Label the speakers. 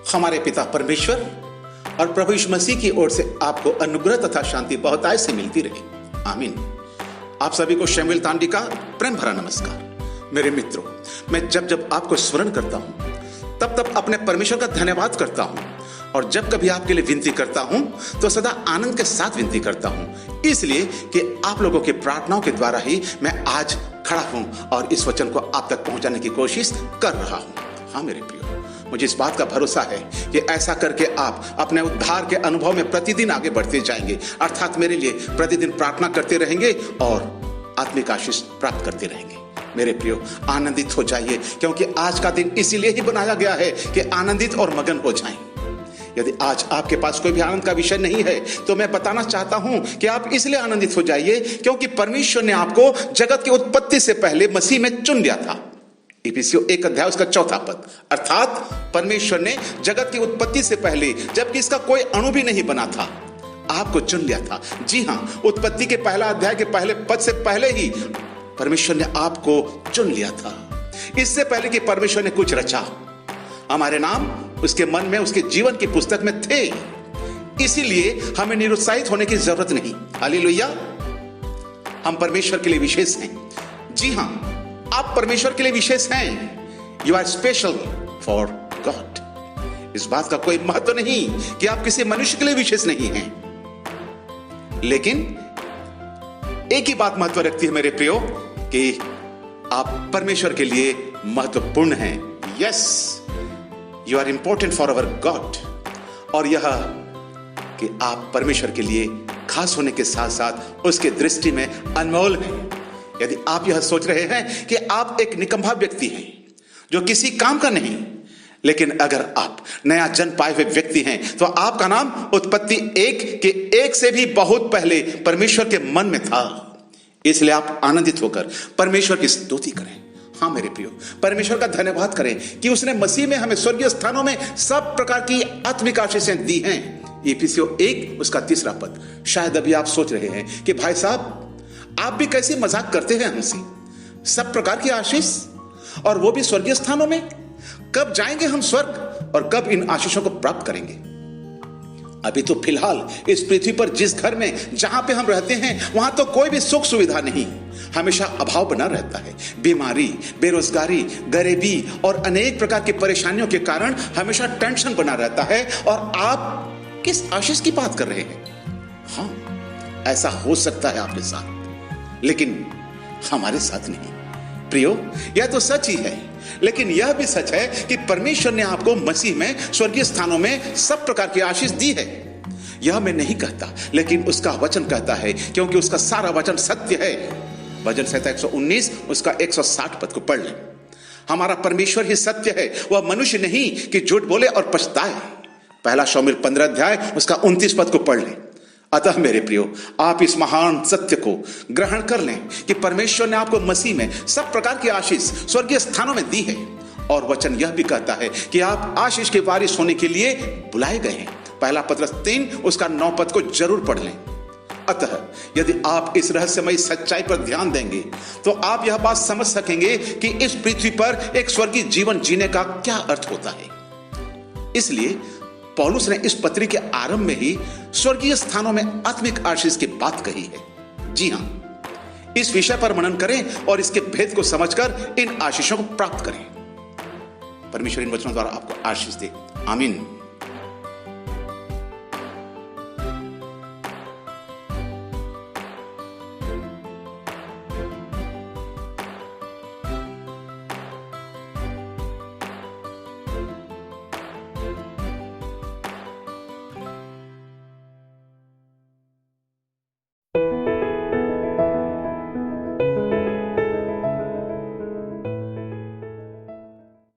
Speaker 1: हमारे पिता परमेश्वर और प्रभु यीशु मसीह की ओर से आपको अनुग्रह तथा शांति बहुतायत से मिलती रहे। आमीन। आप सभी को शमूएल तांडी का प्रेम भरा नमस्कार। मेरे मित्रों, मैं जब जब आपको स्मरण करता हूं तब तब अपने परमेश्वर का धन्यवाद करता हूं, और जब कभी आपके लिए विनती करता हूं तो सदा आनंद के साथ विनती करता हूं, इसलिए कि आप लोगों की प्रार्थनाओं के द्वारा ही मैं आज खड़ा हूं और इस वचन को आप तक पहुंचाने की कोशिश कर रहा हूं। हाँ मेरे प्रियो, मुझे इस बात का भरोसा है कि ऐसा करके आप अपने उद्धार के अनुभव में प्रतिदिन आगे बढ़ते जाएंगे, अर्थात मेरे लिए प्रतिदिन प्रार्थना करते रहेंगे और आत्मिक आशीष प्राप्त करते रहेंगे। मेरे प्रियो, आनंदित हो जाइए, क्योंकि आज का दिन इसीलिए ही बनाया गया है कि आनंदित और मगन हो जाएं। यदि आज आपके पास कोई भी आनंद का विषय नहीं है तो मैं बताना चाहता हूं कि आप इसलिए आनंदित हो जाइए क्योंकि परमेश्वर ने आपको जगत की उत्पत्ति से पहले मसीह में चुन लिया था। इफिसियों 1 अध्याय उसका 4 पद, अर्थात परमेश्वर ने जगत की उत्पत्ति से पहले, जबकि इसका कोई अणु भी नहीं बना था, आपको चुन लिया था। जी हां, उत्पत्ति के पहला अध्याय के पहले पद से पहले ही परमेश्वर ने आपको चुन लिया था। इससे पहले कि परमेश्वर ने कुछ रचा, हमारे नाम उसके मन में, उसके जीवन की पुस्तक में थे। इसीलिए हमें निरुत्साहित होने की जरूरत नहीं। हालेलुया। हम परमेश्वर के लिए विशेष हैं। जी हां, आप परमेश्वर के लिए विशेष हैं। You are special for God. इस बात का कोई महत्व नहीं कि आप किसी मनुष्य के लिए विशेष नहीं हैं, लेकिन एक ही बात महत्व रखती है मेरे प्रियो, कि आप परमेश्वर के लिए महत्वपूर्ण हैं। Yes, you are important for our God. और यह कि आप परमेश्वर के लिए खास होने के साथ साथ उसके दृष्टि में अनमोल हैं। यदि आप यह सोच रहे हैं कि आप एक निकम्मा व्यक्ति हैं जो किसी काम का नहीं, लेकिन अगर आप नया जन्म पाए हुए व्यक्ति हैं तो आपका नाम उत्पत्ति 1 के 1 से भी बहुत पहले परमेश्वर के मन में था। इसलिए आप आनंदित होकर परमेश्वर की स्तुति करें। हाँ मेरे प्रियो, परमेश्वर का धन्यवाद करें कि उसने मसीह में हमें स्वर्गीय स्थानों में सब प्रकार की आत्मिक आशीषें दी हैं। इफिसियों 1 उसका 3 पद। शायद अभी आप सोच रहे हैं कि भाई साहब, आप भी कैसे मजाक करते हैं हमसे। सब प्रकार की आशीष, और वो भी स्वर्गीय स्थानों में। कब जाएंगे हम स्वर्ग और कब इन आशीषों को प्राप्त करेंगे? अभी तो फिलहाल इस पृथ्वी पर जिस घर में, जहां पे हम रहते हैं, वहां तो कोई भी सुख सुविधा नहीं, हमेशा अभाव बना रहता है। बीमारी, बेरोजगारी, गरीबी और अनेक प्रकार की परेशानियों के कारण हमेशा टेंशन बना रहता है। और आप किस आशीष की बात कर रहे हैं? हाँ, ऐसा हो सकता है आपके साथ, लेकिन हमारे साथ नहीं। प्रियो, यह तो सच ही है, लेकिन यह भी सच है कि परमेश्वर ने आपको मसीह में स्वर्गीय स्थानों में सब प्रकार की आशीष दी है। यह मैं नहीं कहता, लेकिन उसका वचन कहता है, क्योंकि उसका सारा वचन सत्य है। भजन संहिता 119 उसका 160 पद को पढ़ लें। हमारा परमेश्वर ही सत्य है, वह मनुष्य नहीं कि झूठ बोले और पछताए। पहला शमूएल 15 अध्याय उसका 29 पद को पढ़ लें। अतः मेरे प्रियो, आप इस महान सत्य को ग्रहण कर लें कि परमेश्वर ने आपको मसीह में सब प्रकार की आशीष स्वर्गीय स्थानों में दी है। और वचन यह भी कहता है कि आप आशीष के वारिस होने के लिए बुलाए गए हैं। पहला पत्रस 3 उसका 9 पद को जरूर पढ़ लें। अतः यदि आप इस रहस्यमयी सच्चाई पर ध्यान देंगे तो आप यह बात समझ सकेंगे कि इस पृथ्वी पर एक स्वर्गीय जीवन जीने का क्या अर्थ होता है। इसलिए पौलुस ने इस पत्री के आरंभ में ही स्वर्गीय स्थानों में आत्मिक आशीष की बात कही है। जी हां, इस विषय पर मनन करें और इसके भेद को समझकर इन आशीषों को प्राप्त करें। परमेश्वर इन वचनों द्वारा आपको आशीष दे। आमीन।